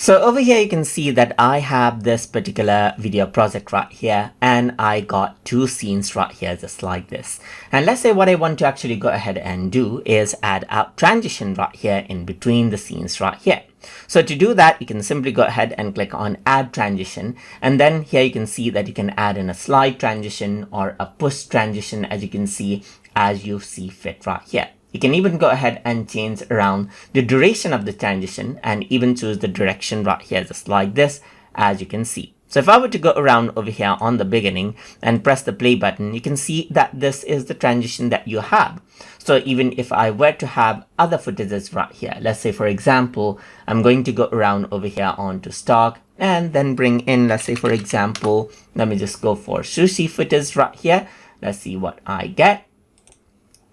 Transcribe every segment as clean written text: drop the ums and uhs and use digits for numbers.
So over here, you can see that I have this particular video project right here, and I got two scenes right here, just like this. And let's say what I want to actually go ahead and do is add a transition right here in between the scenes right here. So to do that, you can simply go ahead and click on add transition. And then here you can see that you can add in a slide transition or a push transition, as you can see, as you see fit right here. You can even go ahead and change around the duration of the transition and even choose the direction right here, just like this, as you can see. So if I were to go around over here on the beginning and press the play button, you can see that this is the transition that you have. So even if I were to have other footages right here, let's say, for example, I'm going to go around over here onto stock and then bring in, let's say, for example, let me just go for sushi footage right here. Let's see what I get.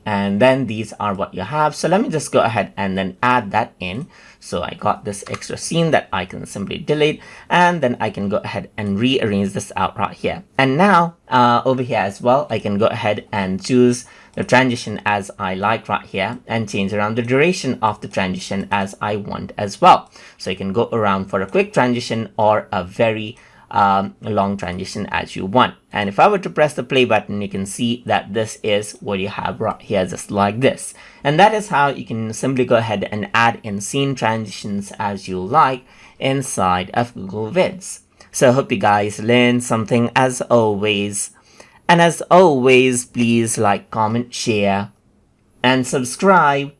And then these are what you have. So let me just go ahead and then add that in. So I got this extra scene that I can simply delete, and then I can go ahead and rearrange this out right here. And now over here as well, I can go ahead and choose the transition as I like right here and change around the duration of the transition as I want as well. So you can go around for a quick transition or a very long transition as you want. And if I were to press the play button, you can see that this is what you have right here, just like this. And that is how you can simply go ahead and add in scene transitions as you like inside of Google Vids. So I hope you guys learned something as always. And as always, please like, comment, share, and subscribe.